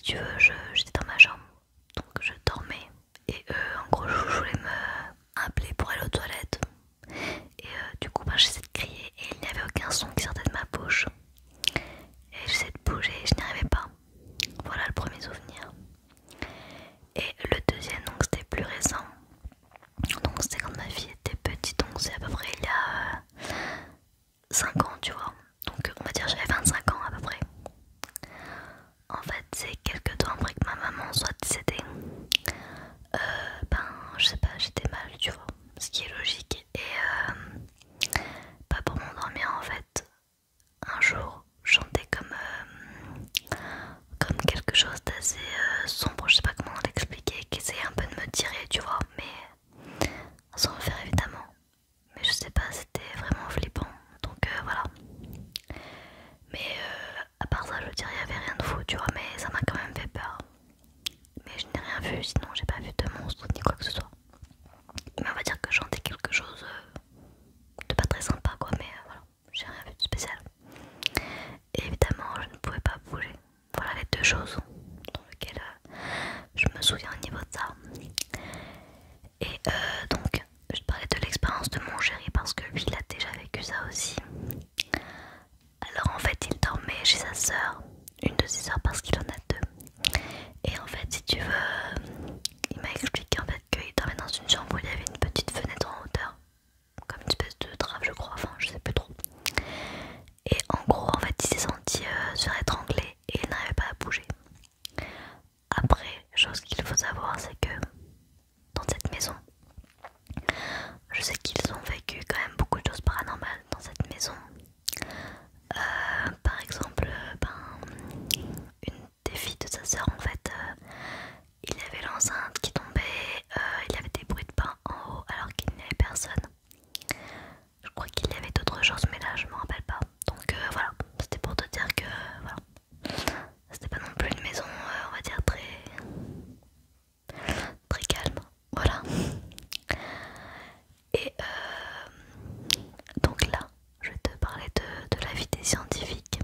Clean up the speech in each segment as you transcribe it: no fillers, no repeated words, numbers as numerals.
tu veux, j'étais dans ma chambre, donc je dormais. Et en gros, je voulais me appeler pour aller aux toilettes. Et du coup, j'essayais de crier et il n'y avait aucun son qui sortait de ma bouche. Et j'essayais de bouger et je n'y arrivais pas. Voilà le premier souvenir. Et le deuxième, donc c'était plus récent. Donc c'était quand ma fille était petite, donc c'est à peu près il y a 5 ans, tu vois. Donc on va dire j'avais 25 ans à peu près. En fait, c'est quelques temps après que ma maman soit décédée. Je sais pas, j'étais mal, tu vois. Ce qui est logique. Et pas pour m'endormir en fait. Un jour, je chantais comme quelque chose d'assez sombre, je sais pas comment l'expliquer, qui essayait un peu de me tirer, tu vois, mais sans le faire évidemment. Mais je sais pas, c'était vraiment flippant, donc voilà. Mais à part ça, je veux dire, il y avait rien de fou, tu vois, mais ça m'a quand même fait peur. Mais je n'ai rien vu, sinon j'ai pas vu de monstre ni quoi que ce soit. Mais on va dire que chanter quelque chose de pas très sympa, quoi, mais voilà, j'ai rien vu de spécial. Et évidemment, je ne pouvais pas bouger. Voilà les deux choses dans lesquelles je me souviens au niveau de ça. Et donc, je parlais de l'expérience de mon chéri parce que lui, il a déjà vécu ça aussi. Alors en fait, il dormait chez sa sœur, une de ses sœurs parce qu'il en a deux. Et en fait, si tu veux, il m'a expliqué en fait qu'il dormait dans une chambre où il y avait une petite fenêtre en hauteur, comme une espèce de trappe, je crois, enfin, je sais plus trop. Et en gros, en fait, il s'est senti se faire étrangler et il n'arrivait pas à bouger. Après, chose qu'il faut savoir, c'est que dans cette maison, je sais qu'ils ont vécu quand même beaucoup de choses paranormales dans cette maison. Par exemple, une des filles de sa sœur, en fait, il y avait l'enceinte qui tombait, il y avait des bruits de pas en haut alors qu'il n'y avait personne. Je crois qu'il y avait d'autres choses, mais là je me rappelle pas. Donc voilà, c'était pour te dire que voilà, c'était pas non plus une maison, on va dire très calme. Voilà. Et donc là, je vais te parler de la vie des scientifiques.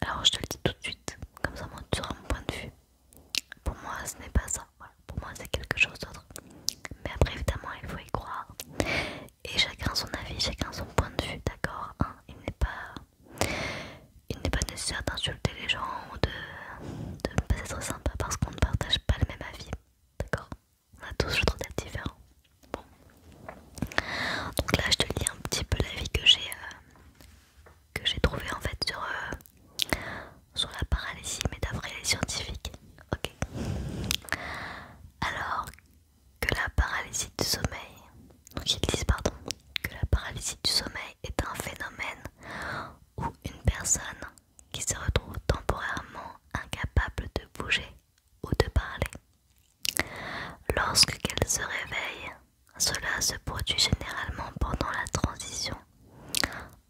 Alors je te le dis tout de suite, comme ça moi tu auras mon point de vue. Pour moi ce n'est pas ça, voilà. Pour moi c'est quelque chose d'autre. Mais après évidemment il faut y croire. Et chacun son avis, chacun son point de vue, d'accord, hein. Il n'est pas nécessaire d'insulter les gens ou de ne pas être sympa parce qu'on ne partage pas le même avis, d'accord. On a tous le droit d'être différents. Bon. Donc là je te lis un petit peu l'avis que j'ai trouvé en fait sur la paralysie, mais d'après les scientifiques. Ok. Alors que la paralysie du sommeil, donc ils disent pardon, que la paralysie du sommeil est un phénomène où une personne qui se retrouve temporairement incapable de bouger ou de parler. Lorsqu'elle se réveille, cela se produit généralement pendant la transition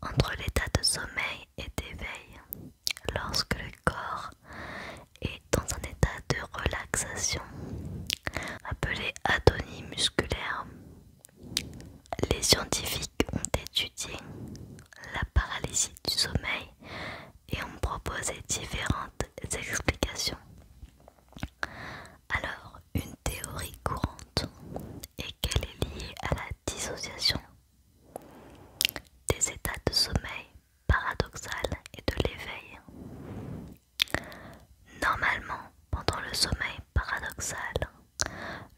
entre l'état de sommeil et d'éveil, lorsque le corps est dans un état de relaxation, appelé atonie musculaire. Les scientifiques ont étudié la paralysie du sommeil et ont proposé différentes explications. Alors, une théorie courante est qu'elle est liée à la dissociation des états de sommeil paradoxal et de l'éveil. Normalement, pendant le sommeil paradoxal,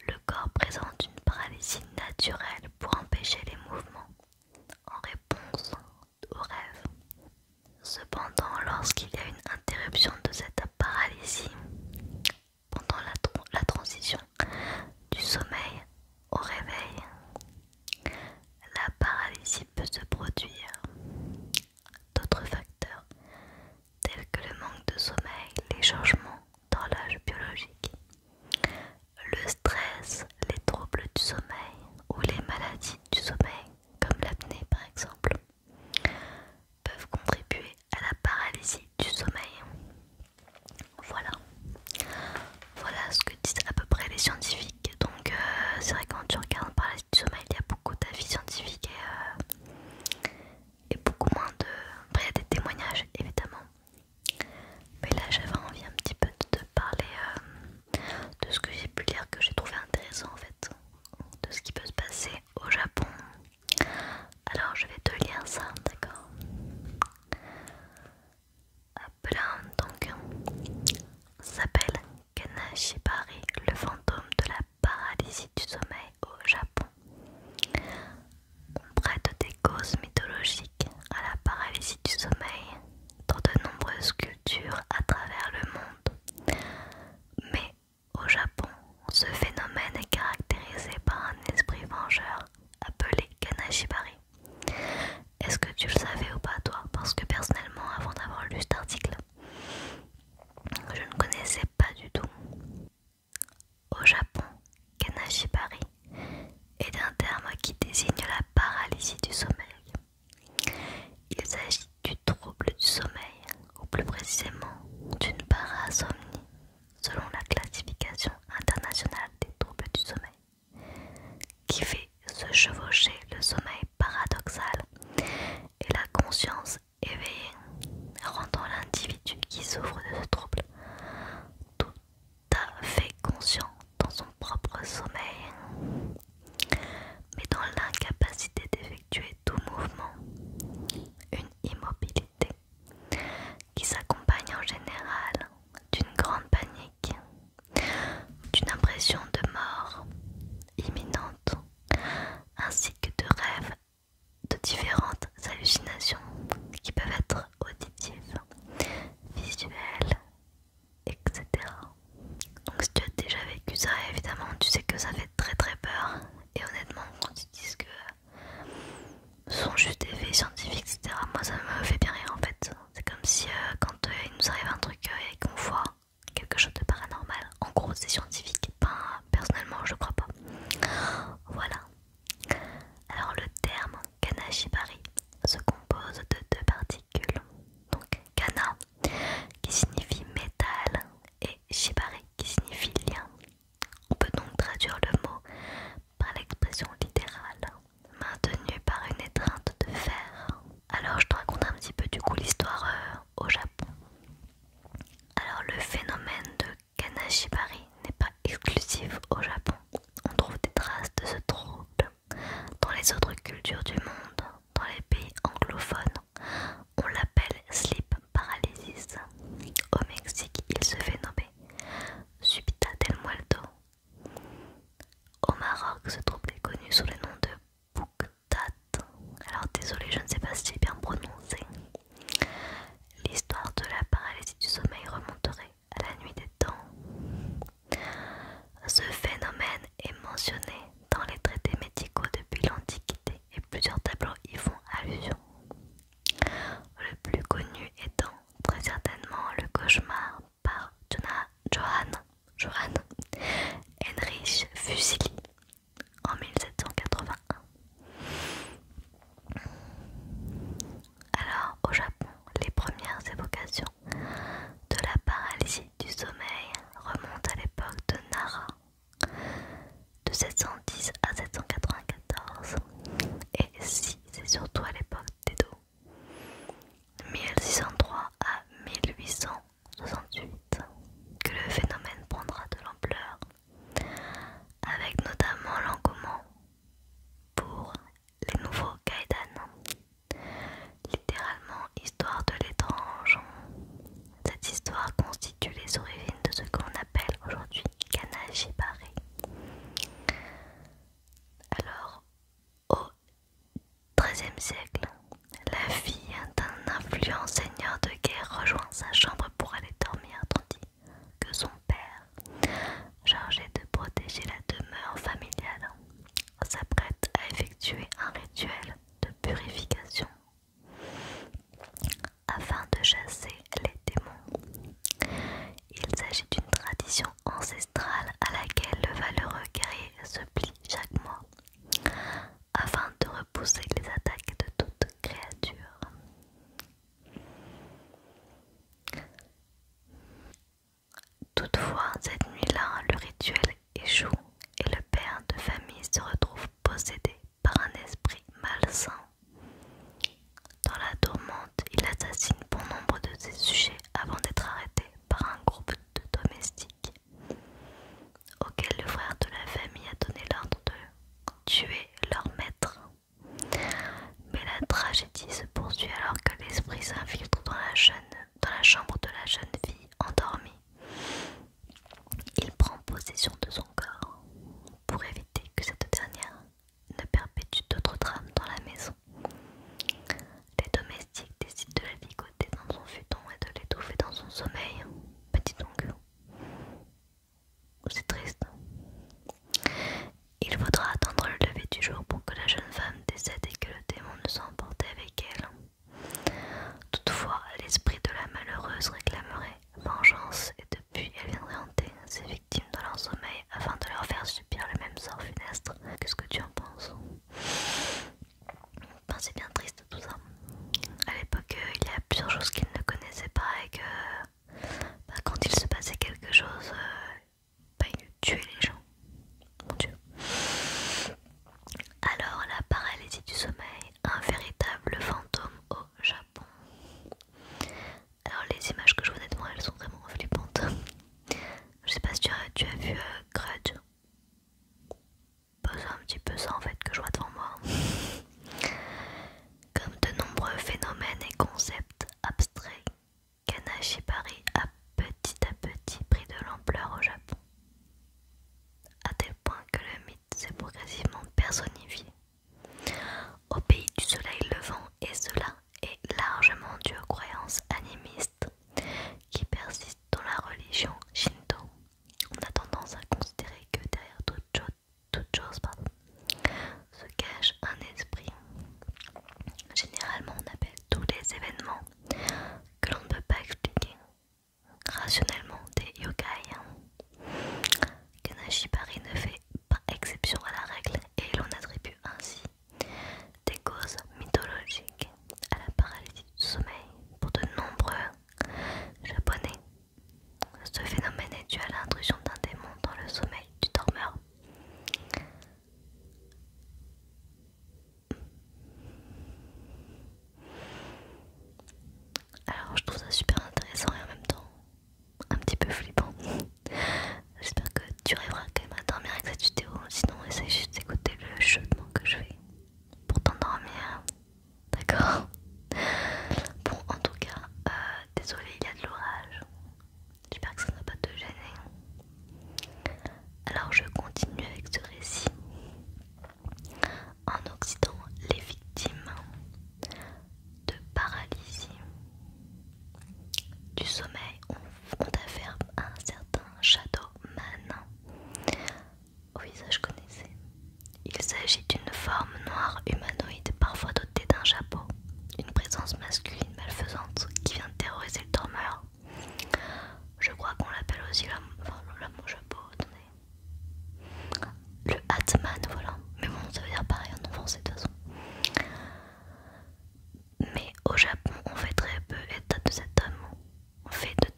le corps présente une paralysie naturelle pour empêcher les mouvements en réponse au rêve. Cependant, lorsqu'il y a une interruption de cette paralysie pendant la transition du sommeil au réveil, la paralysie peut se produire. D'autres facteurs, tels que le manque de sommeil, les changements d'horloge biologique, le stress, les troubles du sommeil ou les maladies du sommeil, comme l'apnée par exemple, peuvent contribuer à la paralysie du sommeil. Voilà. Voilà ce que disent à peu près les scientifiques. Donc c'est vrai que quand tu regardes paralysie du sommeil, il y a beaucoup d'avis scientifiques et beaucoup moins de... Après il y a des témoignages évidemment. Mais là j'avais envie un petit qui s'accompagne en général d'une grande panique, d'une impression de mort imminente, ainsi que de rêves de différentes hallucinations qui peuvent être auditives, visuelles, etc. Donc si tu as déjà vécu ça, évidemment tu sais que ça fait très très peur. Et honnêtement, quand ils disent que ce sont juste des faits scientifiques, etc., moi ça me fait bien rire en fait. C'est comme si quand Kanashibari a petit à petit pris de l'ampleur au Japon, à tel point que le mythe s'est progressivement personnifié. Au pays du soleil levant, et cela est largement dû aux croyances animistes qui persistent dans la religion Shinto. On a tendance à considérer que derrière toute chose se cache un esprit. Généralement, on appelle tous les événements que l'on ne peut pas expliquer rationnellement des yokai. Kanashibari ne fait pas exception à la règle et l'on attribue ainsi des causes mythologiques à la paralysie du sommeil pour de nombreux japonais. Ce phénomène est dû à l'intrusion d'un démon dans le sommeil du dormeur. Alors je trouve ça super intéressant et en même temps un petit peu flippant. J'espère que tu arriveras quand même à dormir avec cette vidéo, sinon essaye juste d'écouter le chuchotement que je fais pour t'endormir, d'accord? Bon, en tout cas, désolé, il y a de l'orage, j'espère que ça ne va pas te gêner. Alors je continue avec ce récit. En Occident, les victimes de paralysie du sommeil ont affaire à un certain Shadow Man. Oui, ça je connaissais. Il s'agit d'une forme noire humanoïde, parfois dotée d'un chapeau, une présence masculine malfaisante qui vient terroriser le dormeur. Je crois qu'on l'appelle aussi l'homme au chapeau, attendez. Le Hatman, voilà. Mais bon, ça veut dire pareil en français de toute façon. Mais au Japon, on fait très peu état de cet homme. On fait de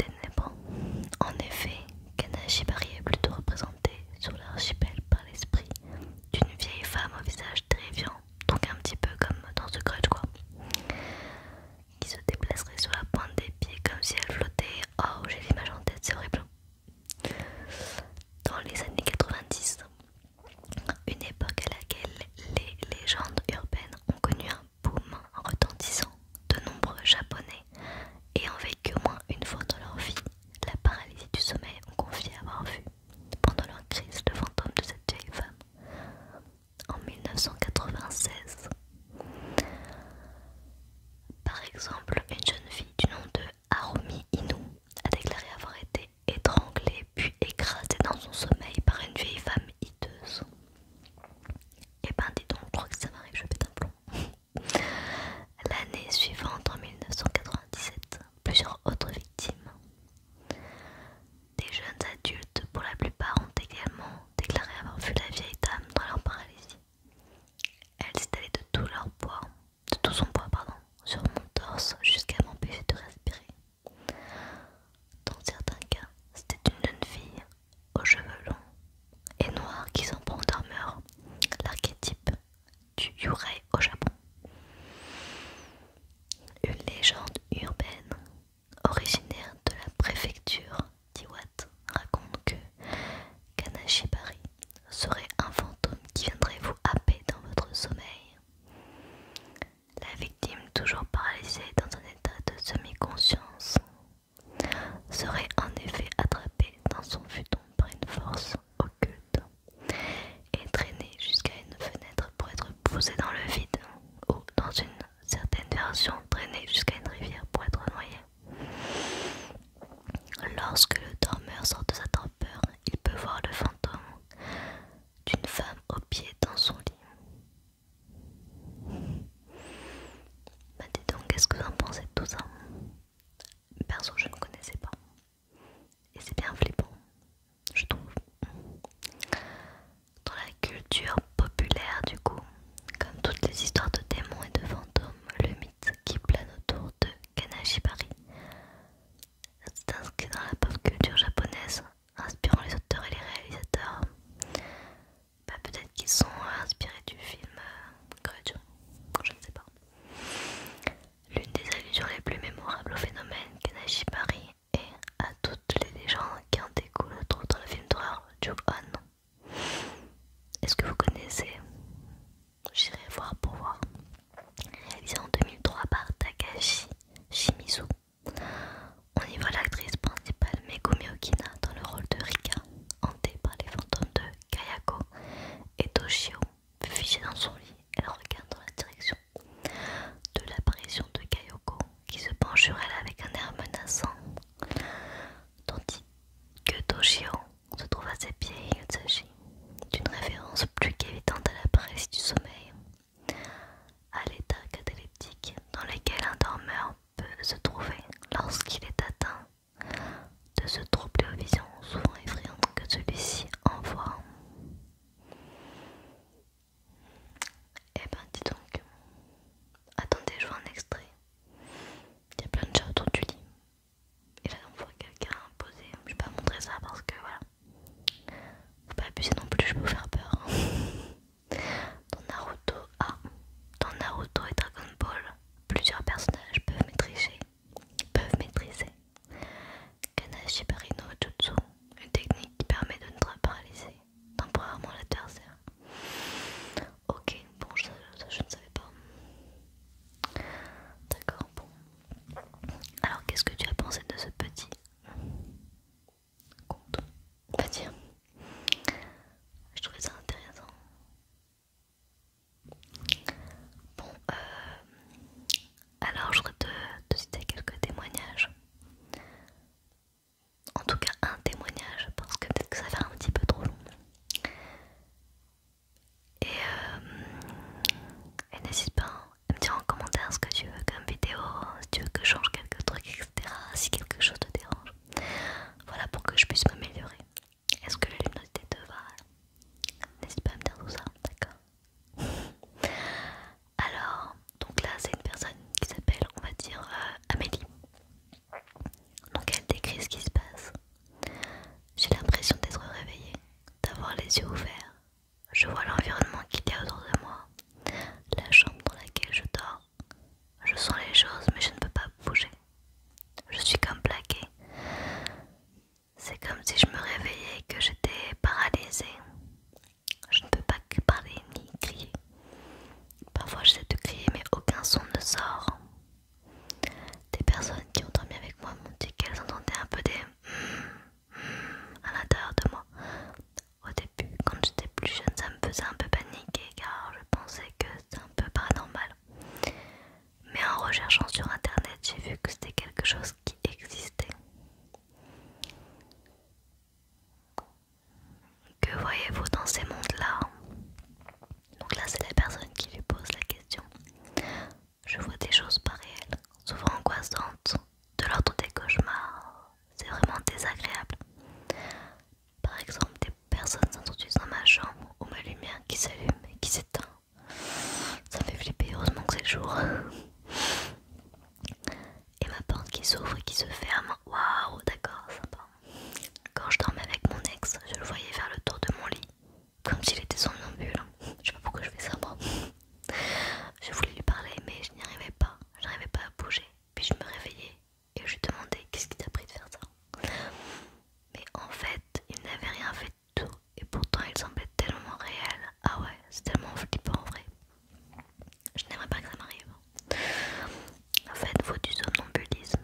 les yeux ouverts, je vois l'environnement qu'il y a autour de moi, la chambre dans laquelle je dors. Je sens les choses mais je ne peux pas bouger. Je suis comme plaquée. C'est comme si je me réveillais et que j'étais paralysée. Je ne peux pas parler ni crier. Parfois j'essaie de crier mais aucun son ne sort. Des personnes qui ont dormi avec moi m'ont dit qu'elles entendaient un peu des à l'intérieur de moi. Au début, quand j'étais plus jeune, ça me faisait un peu paniquer car je pensais que c'était un peu paranormal. Mais en recherchant sur internet, j'ai vu que c'était quelque chose qui existait. Que voyez-vous dans ces mondes-là? Donc là, c'est la personne qui lui pose la question. Je vois des choses pas réelles, souvent angoissantes, de l'ordre des cauchemars. C'est vraiment désagréable. Par exemple, des personnes s'introduisent dans ma chambre ou ma lumière qui s'allume et qui s'éteint. Ça me fait flipper, heureusement que c'est le jour. Et ma porte qui s'ouvre et qui se ferme. Waouh, d'accord, sympa. Quand je dormais avec mon ex, je le voyais faire le tour de mon lit, comme s'il était somnambule. Je sais pas pourquoi je fais ça moi. Je voulais lui parler mais je n'y arrivais pas. Je n'arrivais pas à bouger. Puis je me réveillais et je lui demandais qu'est-ce qui t'a pris de faire ça. Mais en fait, il n'avait rien fait de tout et pourtant il semblait tellement réel. Ah ouais, c'est tellement flippant en vrai. Je n'aimerais pas que ça m'arrive. Faites-vous du somnambulisme?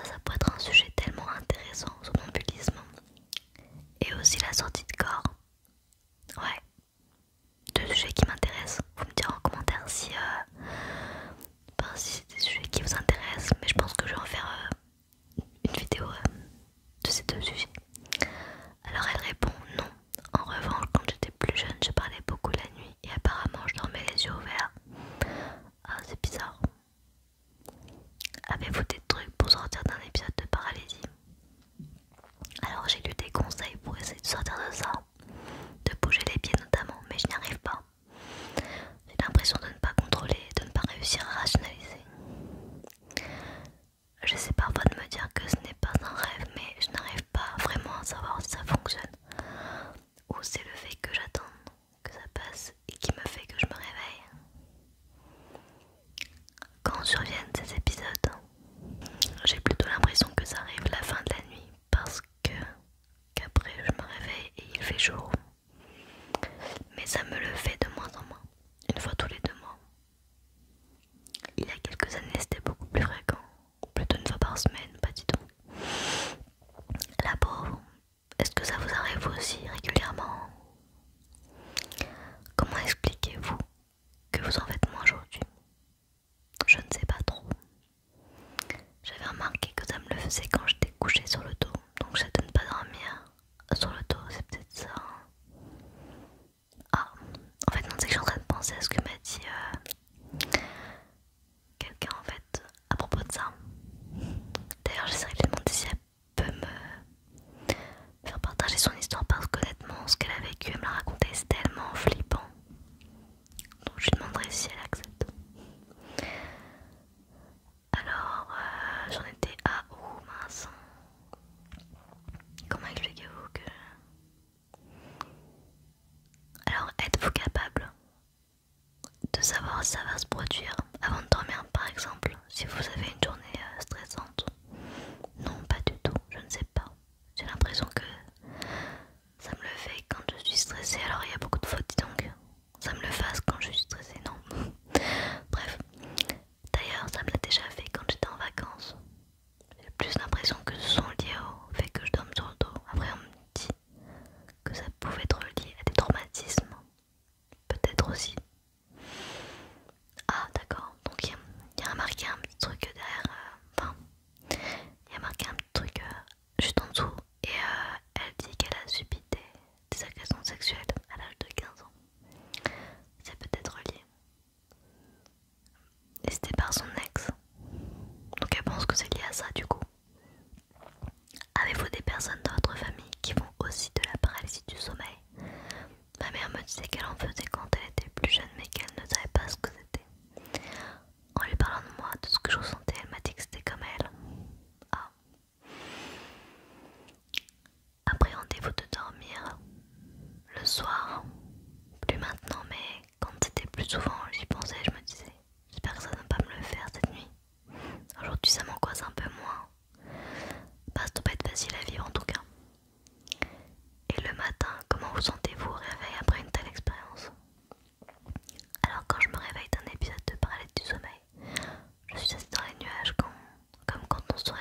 Ça pourrait être un sujet tellement intéressant, somnambulisme. Et aussi la sortie de corps. Ouais, deux sujets qui m'intéressent. Vous me direz en commentaire si c'est des sujets qui vous intéressent. Mais je pense que je vais en faire une vidéo de ces deux sujets. Alors elle répond non. En revanche, quand j'étais plus jeune, je parlais beaucoup la nuit et apparemment je dormais les yeux ouverts. Ah, c'est bizarre. Avez-vous des trucs pour sortir d'un épisode de paralysie? Alors j'ai lu des conseils pour essayer de sortir de ça, de bouger les pieds notamment, mais je n'y arrive pas. J'ai l'impression de ne pas contrôler, de ne pas réussir à rationaliser. J'essaie parfois de me dire que ce n'est pas un rêve, mais je n'arrive pas vraiment à savoir si ça fonctionne. Ou c'est le fait que j'attende que ça passe et qui me fait que je me réveille. Quand surviennent ces épisodes, j'ai plutôt l'impression que ça arrive la fin de la nuit parce qu'après je me réveille et il fait jour. Mais ça me le fait de moins en moins, une fois tous les 2 mois. Il y a quelques années c'était beaucoup plus fréquent, plutôt une fois par semaine, pas du tout. La pauvre, est-ce que ça vous arrive aussi régulièrement? Comment expliquez-vous que vous en faites moins aujourd'hui? Je ne sais pas trop. J'avais remarqué que ça me le faisait quand j'étais couchée sur le dos, donc j'essaie de ne pas dormir sur le dos, c'est peut-être ça. Ah, en fait non, c'est que je suis en train de penser à ce que m'a dit quelqu'un en fait à propos de ça. D'ailleurs j'essaierai de lui demander si elle peut me faire partager son histoire parce qu'honnêtement ce qu'elle a vécu, elle me l'a raconté, c'est tellement flippant. Donc je lui demanderai si elle accepte. Alors j'en étais à... Oh mince.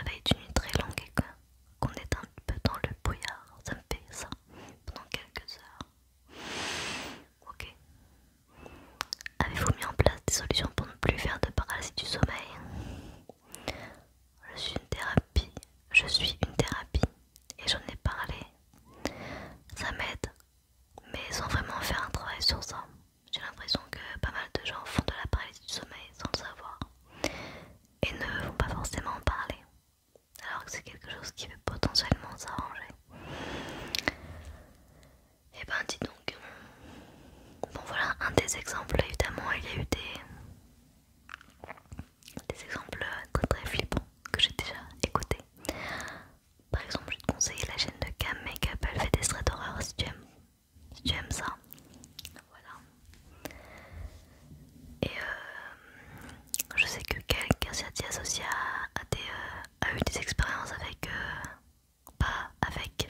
réveille d'une nuit très longue et qu'on est un peu dans le brouillard. Ça me fait ça pendant quelques heures. Ok. Avez-vous mis en place des solutions pour ne plus faire de paralysie du sommeil? Je suis une thérapie et j'en ai parlé. Ça m'aide, mais sans vraiment faire un travail sur ça. J'ai l'impression que pas mal de gens font de la paralysie du sommeil sans le savoir et ne vont pas forcément en parler, alors que c'est quelque chose qui peut potentiellement s'arranger. Et ben dis donc. Bon voilà un des exemples, évidemment il y a eu des exemples très très flippants que j'ai déjà écoutés. Par exemple, je vais te conseiller la chaîne de Cam Makeup, elle fait des traits d'horreur si tu aimes ça. Voilà. Et je sais que quelqu'un s'y a associé a eu des expériences avec, pas avec,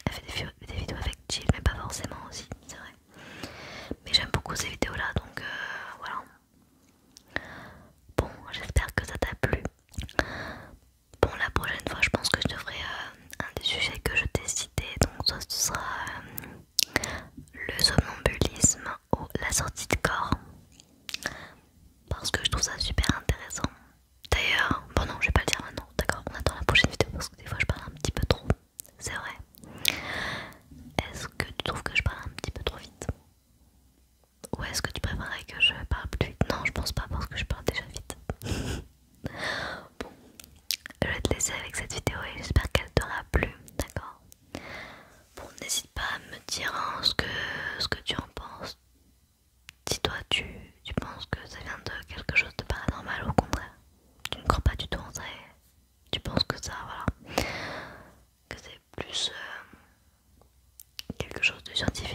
elle fait des vidéos avec Jill, mais pas forcément aussi, c'est vrai. Mais j'aime beaucoup ces vidéos là, donc voilà. Bon, j'espère que ça t'a plu. Bon, la prochaine fois, je pense que je devrais un des sujets que je t'ai cité, donc ça ce sera le somnambulisme ou la sortie de corps, parce que je trouve ça super intéressant. D'ailleurs, bon non, je vais pas le dire maintenant, d'accord, on attend la prochaine vidéo parce que des fois je parle un petit peu trop, c'est vrai. Est-ce que tu trouves que je parle un petit peu trop vite? Ou est-ce que tu préférerais que je parle plus vite? Non, je pense pas parce que je parle déjà vite. Bon, je vais te laisser avec cette vidéo et j'espère qu'elle t'aura plu, d'accord? Bon, n'hésite pas à me dire hein, ce que tu en penses. Si toi tu penses que ça vient de quelque chose de paranormal, au contraire, tu ne crois pas du tout en ça et tu penses que ça, voilà, que c'est plus quelque chose de scientifique.